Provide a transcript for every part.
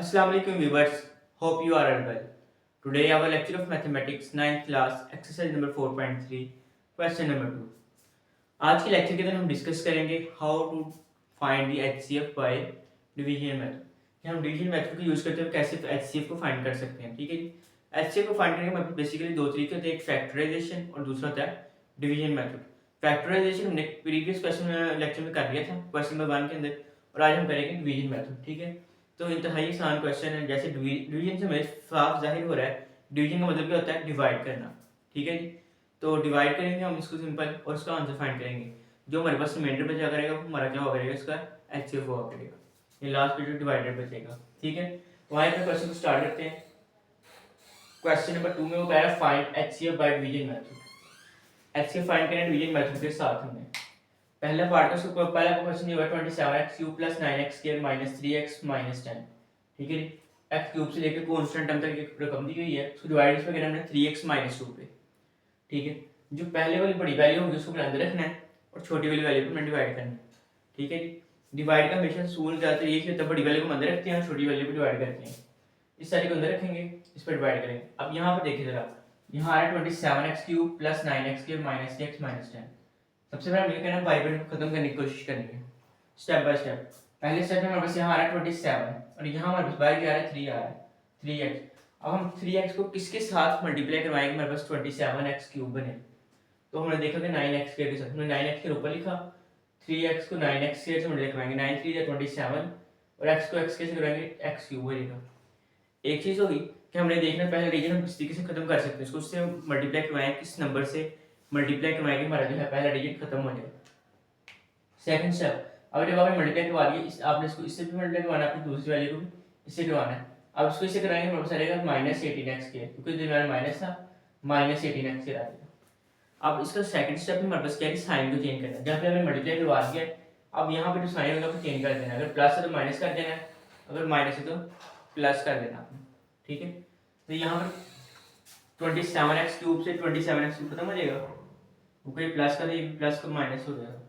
Assalamu alaikum viewers. Hope you are all well. Today our lecture of mathematics 9th class exercise number 4.3 question number 2. आज के lecture के अंदर हम discuss करेंगे how to find the HCF by division method कि हम division method को use करते हुए कैसे एचसीएफ को फाइंड कर सकते हैं। ठीक है जी। एचसीएफ को फाइंड करने के मतलब बेसिकली दो तरीके होते हैं, एक फैक्टराइजेशन और दूसरा होता है डिवीजन मेथड। फैक्टराइजेशन हमने प्रीवियस क्वेश्चन लेक्चर में कर लिया था क्वेश्चन नंबर 1 के अंदर, और आज हम करेंगे डिवीजन मेथड। ठीक है, तो इंतहाई आसान क्वेश्चन है। जैसे डिवीजन से हमें साफ जाहिर हो रहा है डिवीजन का मतलब क्या होता है, डिवाइड करना। ठीक है जी, तो डिवाइड करेंगे हम इसको सिंपल और उसका आंसर फाइंड करेंगे। जो हमारे पास रिमाइंडर बचा करेगा वो हमारा क्या हुआ करेगा, इसका एचसीएफ हुआ करेगा। ये लास्ट में जो डिवाइडेड बचेगा। ठीक है, तो आइए अपने क्वेश्चन को स्टार्ट करते हैं। क्वेश्चन नंबर 2 में वो कह रहा है find HCF by division method. HCF find करें डिवीजन मेथड के साथ। हमने पहला पार्ट है, उसको पहला क्वेश्चन ये हुआ 27x³ + 9x² - 3x - 10। ठीक है जी, x क्यूब से लेकर कांस्टेंट टर्म तक एक रकम दी गई है, उसको डिवाइड इसमें करना है 3x - 2 पे। ठीक है, जो पहले वाली बड़ी वैल्यू होगी उसको अंदर रखना है और छोटी वाली वैल्यू को डिवाइड करना है। ठीक है जी, डिवाइड का हमेशा सूल ज़्यादातर ये होता है, बड़ी वैल्यू को अंदर रखते हैं और छोटी वैल्यू को डिवाइड करते हैं। इस सारी को अंदर रखेंगे, इस पर डिवाइड करेंगे। अब यहाँ पर देखिए जरा, यहाँ आ रहा है 27x³ + 9x² - 3x - 10। सबसे पहले हमें कहना है बाई को खत्म करने की कोशिश करनी है स्टेप बाय स्टेप। पहले स्टेप में हमारे पास यहाँ आ रहा है 27 और यहाँ हमारे पास बाई क्या आ रहा है 3 आ रहा है 3x। अब हम 3x को किसके साथ मल्टीप्लाई करवाएंगे, हमारे पास 27x³ बने। तो हमने देखा कि 9x² के साथ हमने 9x के ऊपर लिखा, 3x को 9x² से मल्टीप्लाई करवाएंगे, 9 3 या 27 और x को x के से कराएंगे x³ बनेगा। एक चीज़ होगी कि हमने देखना पहले रीजन हम किस तरीके से खत्म कर सकते हैं, इसको उससे मल्टीप्लाई करवाएं, किस नंबर से मल्टीप्लाई करवाएंगे हमारा जो है पहला डिजिट खत्म हो जाएगा। सेकंड स्टेप, अब जब आपने मल्टीप्लाई करवा दिया, आपने इसको इससे भी मल्टीप्लाई करवाना है, अपनी दूसरी वैल्यू को भी इससे करवाना है। अब इसको इससे कराएंगे हमारे पास आएगा -18x², क्योंकि दरमियान माइनस था, -18x² आ जाएगा। अब इसका सेकंड स्टेप हमारे पास क्या है, साइन को चेंज करना है। जब हमने मल्टीप्लाई करवा दिया, अब यहाँ पे जो साइन होगा उसको चेंज कर देना है। अगर प्लस है तो माइनस कर देना है, अगर माइनस है तो प्लस कर देना आपने। ठीक है, तो यहाँ पर 27x³ से 27x³ खत्म हो जाएगा, क्योंकि प्लस का तो प्लस का माइनस हो जाएगा।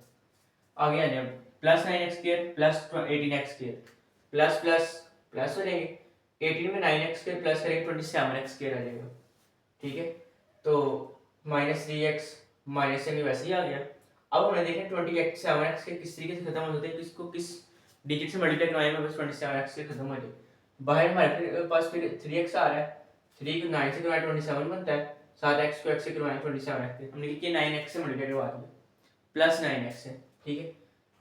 आगे आ जाए +9x² + 18x² plus plus plus हो जाएंगे, 18 में 9x² प्लस करेंगे 27x² आ जाएगा। ठीक है, तो -3x माइनस से वैसे ही आ गया। अब हमने देखा 27x के किस तरीके से खत्म होते हैं, किसको किस डिजिट से मल्टीप्लाई करवाएंगे, बस 27x से खत्म हो जाए। बाहर हमारे पास फिर 3x आ रहा है, 3 को 9 से करवाए 27 बनता है, 7x को x से करवाए 27x। हमने क्या 9x से मल्टीप्लाई करवा दिया +9x से। ठीक है,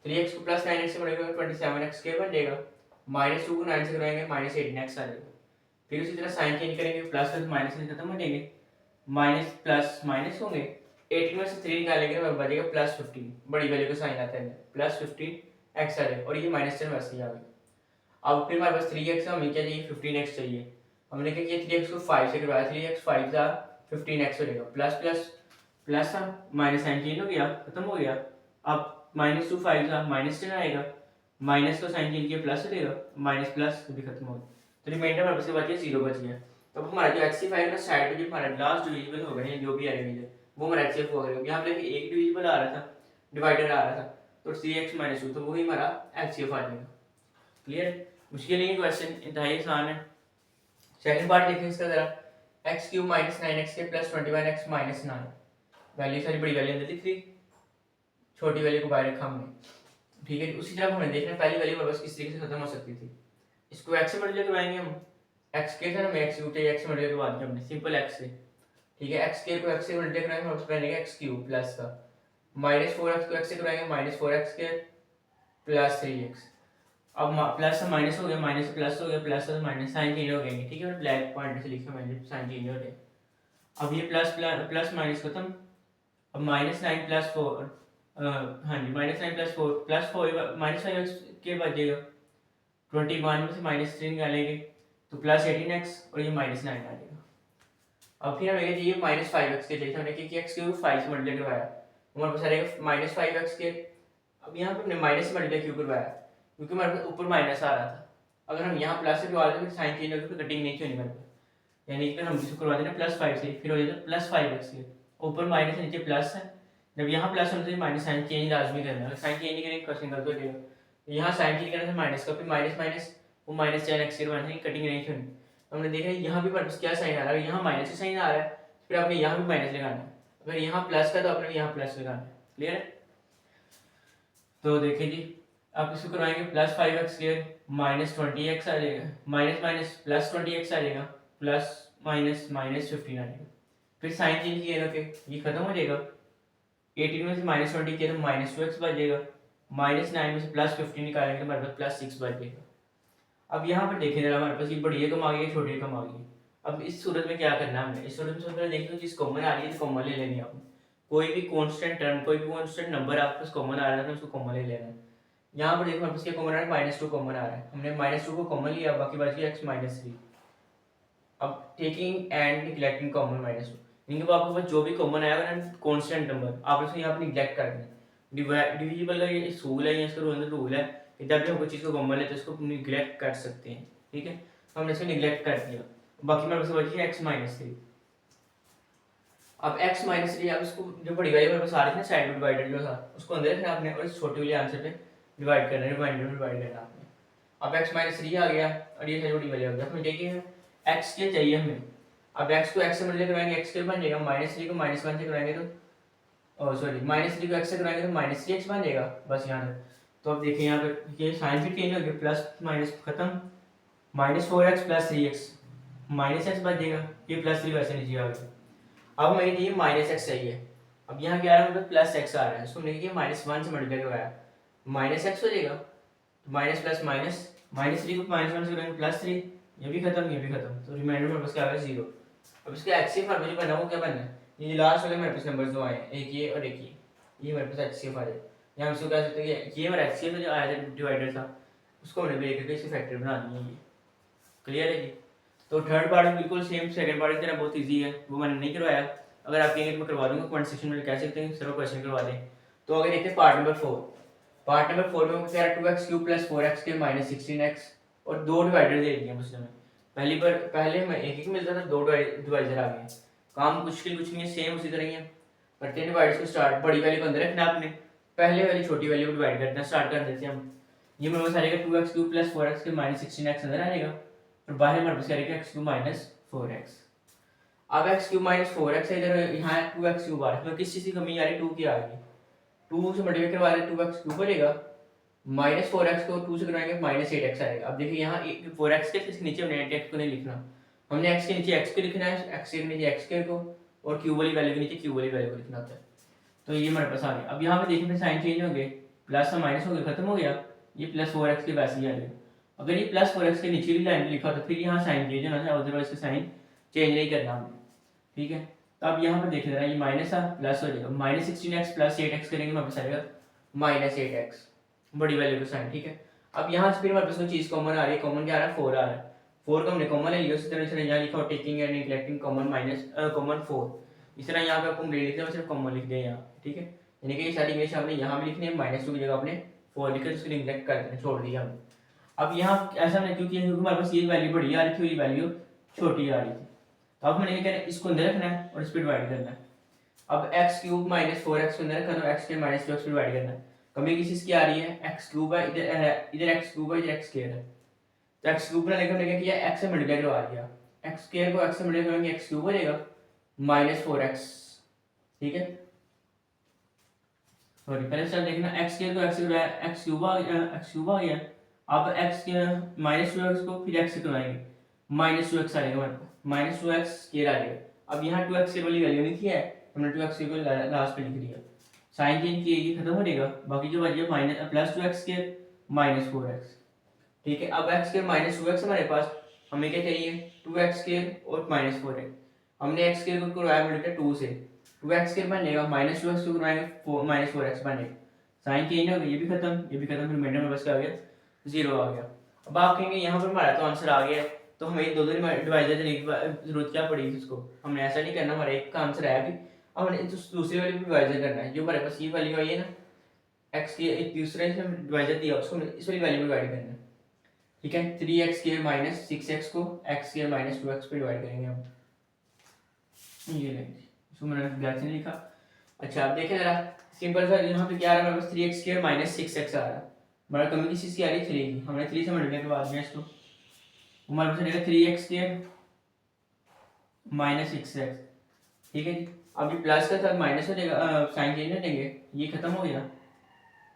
3x को +9x से मल्टीप्लाई करेंगे 27x² बन जाएगा, -2 को 9 से करवाएंगे -18x आ जाएगा। फिर उसी तरह साइन चेंज करेंगे, प्लस और माइनस से खत्म हो जाएंगे, माइनस प्लस माइनस होंगे, 18 में से 3 निकालेंगे तो बचेगा +15, बड़ी वैल्यू का साइन आता है +15x आ जाएगा, और ये माइनस से वैसे ही आ गया। अब फिर हमारे पास 3x हमें क्या चाहिए, 15x चाहिए। हमने क्या किया 3x को 5 से करवाया, 3x 5 था 15x हो जाएगा, प्लस प्लस प्लस था, माइनस साइन चेंज हो गया, खत्म हो गया। अब -2 5 था, -10 आएगा, माइनस का साइन चेंज किया प्लस हो जाएगा, माइनस प्लस भी खत्म हो गया। तो रिमाइंडर हमारे पास बच गया 0 बच गया। तो अब हमारा जो एक्सी5 का साइड पे जो हमारा लास्ट डिविजिबल होगा, या जो भी आएगा वो हमारा एक्सीएफ होगा। यहाँ पे एक डिविजिबल आ रहा था, डिवाइडर आ रहा था, तो 3x - 2 तो वही हमारा एक्सीएफ आ जाएगा। क्लियर, मुश्किल नहीं है क्वेश्चन, इंतहाई आसान है। सेकंड पार्ट देखिए इसका जरा, x³ - 9x² + 21x - 9। वैल्यू सारी बड़ी वैल्यू अंदर लिख दी, छोटी वैल्यू को बाहर रखा हमने। ठीक है, उसी तरह हमें देखना पहली वैल्यू हमारे पास किस तरीके से खत्म हो सकती थी। इसको x से मल्टीप्लाई करवाएंगे हम, x के साथ हमें x³ चाहिए, x से मल्टीप्लाई करवा दिया हमने सिंपल x से। ठीक है, x² को x से मल्टीप्लाई कराएंगे, हमारे पास बनेगा x³ प्लस का, -4x को x से कराएंगे, -4x² + 3x। अब प्लस से माइनस हो गया, माइनस से प्लस हो गया, प्लस से माइनस, साइन चेंज हो गएंगे। ठीक है, ब्लैक पॉइंट से लिखा मैंने, साइन चेंज हो गए। अब ये प्लस माइनस खत्म। अब -9 + 4, हाँ जी, -9 + 4 + 4 -5x के बचेगा, 21 में से -3 निकालेंगे तो +18x और ये -9 आ जाएगा। अब फिर हमें चाहिए -5x के, जैसे हमने कि x क्यूब 5 से मल्टीप्लाई करवाया, हमारे पास आ जाएगा -5x के। अब यहाँ पे हमने माइनस से मल्टीप्लाई क्यों करवाया, क्योंकि हमारे पास ऊपर माइनस आ रहा था। अगर हम यहाँ प्लस से करवा देते साइन चेंज होकर कटिंग नहीं होनी हमारे पास, यानी कि हम इसको करवा देना +5 से, फिर हो जाता +5x के, ऊपर माइनस है नीचे प्लस है। जब यहाँ प्लस होने से माइनस साइन चेंज लाजमी करना है, साइन चेंज नहीं करेंगे क्वेश्चन गलत हो जाएगा। यहाँ साइन चेंज करने से माइनस का, फिर माइनस माइनस वो minus ten x square minus cutting नहीं करनी। हमने देखा यहाँ भी हमारे पास क्या साइन आ रहा है, अगर यहाँ माइनस का साइन आ रहा है फिर आपने यहाँ भी माइनस लगाना है, अगर यहाँ प्लस का तो आपने यहाँ प्लस लगाना है। क्लियर है? तो देखिए जी, आप इसको करवाएंगे plus 5x square minus 20x आ जाएगा, माइनस माइनस प्लस 20x आ जाएगा, प्लस माइनस माइनस 15 आ जाएगा। फिर साइन चेंज किए ना कि ये खत्म हो जाएगा, 18 में से माइनस 20 किया तो माइनस 2x बच जाएगा, माइनस 9 में से प्लस 15 निकालेंगे तो हमारे पास प्लस 6 बच जाएगा। अब यहाँ पर देखें जरा, हमारे पास ये बड़ी रकम आ गई है, छोटी रकम आ गई है। अब इस सूरत में क्या करना है हमने, इस सूरत में सबसे पहले देखिए चीज़ कॉमन आ रही है तो कॉमन ले लेनी है आपने। कोई भी कांस्टेंट टर्म, कोई भी कांस्टेंट नंबर आपके पास कॉमन आ रहा है तो उसको कॉमन ले लेना है। यहाँ पर देखो हमारे पास क्या कॉमन आ रहा है, -2 कॉमन आ रहा है, हमने -2 को कॉमन लिया, बाकी बच गया x-3। अब टेकिंग एंड निगलेक्टिंग कॉमन -2, यानी कि आपके पास जो भी कॉमन आएगा ना कांस्टेंट नंबर, आप उसको यहाँ पर निगलेक्ट कर दें। डिविजिबल का ये सूल है, इसका रूल है कि जब भी हम कोई चीज़ को कॉमन लेते हैं उसको निगलेक्ट कर सकते हैं। ठीक है, हमने इसको निगलेक्ट कर दिया, बाकी मेरे पास बची है x-3। अब x-3, अब इसको जो बड़ी वाली मेरे पास आ रही थी ना साइड डिवाइडर जो था उसको अंदर रखना आपने, और इस छोटे वाले आंसर पे डिवाइड करना है, रिमाइंडर में डिवाइड करना आपने। अब x-3 आ गया और ये छोटी वाली आ गया, हमें देखिए x के चाहिए हमें। अब x को x से मल्टीप्लाई कराएंगे, x के बन जाएगा, -3 को -1 से कराएंगे तो सॉरी -3 को x से कराएंगे तो -3x बन जाएगा, बस यहाँ तक। तो अब देखिए यहाँ पे ये साइन भी चेंज हो गया, प्लस माइनस खत्म, -4x प्लस 3x, -x बच जाएगा, ये +3 वैसे नीचे आ गया। अब हमें ये -x चाहिए, अब यहाँ क्या आ रहा है मतलब +x आ रहा है, इसको हमने किया -1 से मल्टीप्लाई करवाया, -x हो जाएगा, तो माइनस प्लस माइनस, -3 को -1 से करेंगे +3, ये भी खत्म, ये भी खत्म, तो रिमाइंडर में बस क्या आ गया 0। अब इसके एक्ससीएफ हमारे जो बना वो क्या बनना है, ये लास्ट वाले मेरे पास नंबर्स दो आए हैं, एक ये और एक ये मेरे पास एक्ससीएफ आ जाए, या हम इसको कह सकते हैं कि ये हमारा एक्ससीएफ जो आया था डिवाइडर था उसको हमने ब्रेक करके इसे फैक्टर बना दिया। ये क्लियर है जी? तो थर्ड पार्ट बिल्कुल सेम सेकंड पार्ट की तरह बहुत इजी है, वो मैंने नहीं करवाया, अगर आप कहेंगे तो मैं करवा दूंगा, कमेंट सेक्शन में कह सकते हैं सर क्वेश्चन करवा दें। तो अगर देखते हैं पार्ट नंबर 4, पार्ट नंबर 4 में कह रहा है 2x³ + 4x³ - 16x, और दो डिवाइडर दे दिए मुझे में। पहले में एक मिलता था, दो डिवाइडर आ गए, काम मुश्किल कुछ नहीं है, सेम उसी तरह ही है। करते हैं डिवाइडर्स को स्टार्ट, बड़ी वाली को अंदर रखना आपने, पहले वाली छोटी वाली को डिवाइड करना स्टार्ट कर देते हैं हम। ये मेरे पास आएगा 2x³ + 4x³ - 16x अंदर आएगा, और बाहर हमारे पास आएगा x³ - 4x। अब x³ - 4x है, इधर यहाँ 2x³ आ रहा है, तो किस चीज़ की कमी आ रही है, 2 की आ रही है, 2 से मल्टीप्लाई करवा रहे 2x³ बनेगा, -4x को 2 से करवाएंगे -8x आएगा। अब देखिए यहाँ 4x के इसके नीचे हमने 8x को नहीं लिखना, हमने x के नीचे x को लिखना है, x के नीचे x के को, और क्यूब वाली वैल्यू के नीचे क्यूब वाली वैल्यू को लिखना होता है। तो ये हमारे पास आ गया। अब यहाँ पे देखिए फिर साइन चेंज हो गए, प्लस और माइनस हो गया, खत्म हो गया, ये +4x के वैसे ही आ गया। अगर ये +4x के नीचे भी लाइन लिखा तो फिर यहाँ साइन चेंज होना है, अदरवाइज का साइन चेंज नहीं करना हमने। ठीक है, तो अब यहाँ पर देख लेना, ये माइनस था प्लस हो जाएगा, -16x + 8x करेंगे हमारे पास आएगा -8x, बड़ी वैल्यू का साइन। ठीक है, अब यहाँ से फिर हमारे पास कोई चीज़ कॉमन आ रही है, कॉमन क्या आ रहा है, 4 आ रहा है, 4 को हमने कॉमन ले लिया, उसी तरह से यहाँ लिखा हो टेकिंग एंड निगलेक्टिंग कॉमन 4, इस तरह यहाँ पे आपको नहीं लिखना, सिर्फ कॉमन लिख दें यहाँ। ठीक है, यानी कि ये सारी इमेज आपने यहाँ भी लिखनी है, -2 की जगह आपने 4 लिखकर उसको निगलेक्ट कर देना, छोड़ दिया हमने। अब यहाँ ऐसा नहीं, क्योंकि हमारे पास ये वैल्यू बड़ी आ रही थी, ये वैल्यू छोटी आ रही थी, तो अब मैंने क्या कहना है, इसको अंदर रखना है और इस पर डिवाइड करना है। अब x³ - 4x को अंदर रखना, तो x² - 2x पे डिवाइड करना है, कमी किस चीज़ की आ रही है, x³ है, इधर x³ है, इधर x² है, तो x³ बनाने का हमने क्या किया, x से मल्टीप्लाई करवा दिया, x² को x से मल्टीप्लाई करेंगे x³ हो जाएगा -4x। ठीक है, सॉरी पहले स्टेप देखना, x² को x से x³ आ गया, अब x के -2x को फिर x से करवाएंगे, -2x आएगा हमारे पास, -2x² आ जाएगा। अब यहाँ 2x वाली वैल्यू नहीं थी है, हमने 2x को लास्ट पे लिख दिया, साइन चेंज किए, ये खत्म हो जाएगा, बाकी जो बच गया +2x² - 4x। ठीक है, अब x² - 2x हमारे पास, हमें क्या चाहिए, 2x² और -4x, हमने x² को करवाया मल्टीप्लाई 2 से, 2x² बन जाएगा, -2x को करवाएंगे -4x बनेगा, साइन चेंज हो गया, ये भी खत्म, ये भी खत्म, फिर रिमाइंडर में बस क्या आ गया, 0 आ गया। अब आप कहेंगे यहाँ पर हमारा तो आंसर आ गया है, तो हमें दो डिवाइडर देने की जरूरत क्या पड़ी थी उसको, हमने ऐसा नहीं करना, हमारा एक का आंसर आया भी, अब हमने दूसरी वाली भी डिवाइडर करना है, जो हमारे पास ये वैल्यू आई है ना, x की एक दूसरे से डिवाइडर दिया, उसको इस वाली वैल्यू में डिवाइड करना है। ठीक है, 3x² - 6x को x² - 2x पे डिवाइड करेंगे हम, ये लेंगे, इसको मैंने ब्लैक से लिखा। अच्छा अब देखें जरा, सिंपल सा, यहाँ पे क्या आ रहा है, हमारे पास 3x² - 6x आ रहा है, हमारा कमी किस चीज़ की आ रही है, 3 की, हमने 3 से मल्टीप्लाई करवा दिया इसको, हमारे पास रहेगा 3x² माइनस 6x। ठीक है जी। अब ये प्लस का साथ माइनस हो जाएगा, साइन चेंज हो जाएंगे, ये खत्म हो गया,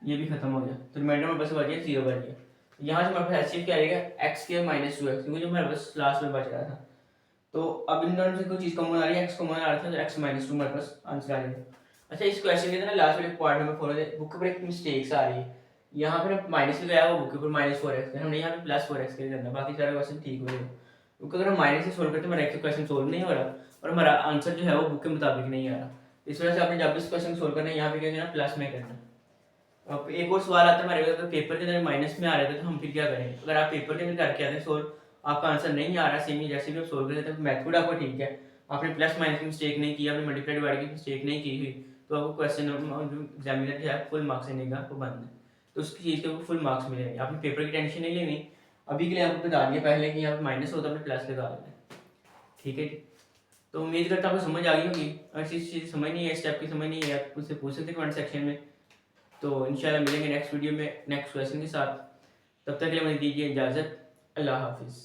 ये भी खत्म हो गया, तो रिमाइंडर में बस बच गया 0 बच गया। यहाँ से हमारे पास एचसीएफ क्या रहेगा, x² माइनस 2x, क्योंकि जो हमारे पास लास्ट में बच रहा था। तो अब इन दोनों से कोई चीज़ कॉमन आ रही है, x कॉमन आ रहा था, तो x माइनस 2 हमारे पास आंसर आ जाएगा। अच्छा, इस क्वेश्चन के अंदर लास्ट वाले पार्ट नंबर 4 है, बुक के ऊपर एक मिस्टेक्स आ रही है। यहाँ पर माइनस लगाया हुआ बुक के ऊपर -4x, हमने यहाँ पे +4x के करना, बाकी सारा क्वेश्चन ठीक हो जाएगा। क्योंकि अगर हम माइनस से सोल्व करते हैं, हमारा एक क्वेश्चन सोल्व नहीं हो रहा और हमारा आंसर जो है वो बुक के मुताबिक नहीं आ रहा। इस वजह से आपने जब इस क्वेश्चन सोल्व करना है, यहाँ पे क्या करना, प्लस में करना। अब एक और सवाल आता है हमारे, अगर पेपर के अंदर माइनस में आ रहा था तो हम फिर क्या करें। अगर आप पेपर के अंदर करके आते हैं सोल्व, आपका आंसर नहीं आ रहा सेम ही जैसे भी आप सोल्व करते हैं, मेथड आपका ठीक है, आपने प्लस माइनस की मिस्टेक नहीं की, आपने मल्टीप्लाई डिवाइड की मिस्टेक नहीं की हुई, तो आपको क्वेश्चन एग्जामिनर जो है फुल मार्क्स देने का पाबंद है, तो उसकी चीज़ के फुल मार्क्स मिलेंगे। आपने पेपर की टेंशन नहीं लेनी, अभी के लिए आपको बता दिया पहले कि यहाँ पर माइनस होता है, आपने प्लस लगा देना। ठीक है जी। तो उम्मीद करता हूँ आपको समझ आ गई होगी। अगर चीज़ समझ नहीं है, स्टेप की समझ नहीं है, आप मुझसे पूछ सकते कमेंट सेक्शन में। तो इंशाल्लाह मिलेंगे नेक्स्ट वीडियो में नेक्स्ट क्वेश्चन के साथ। तब तक के लिए मुझे दीजिए इजाज़त। अल्लाह हाफिज़।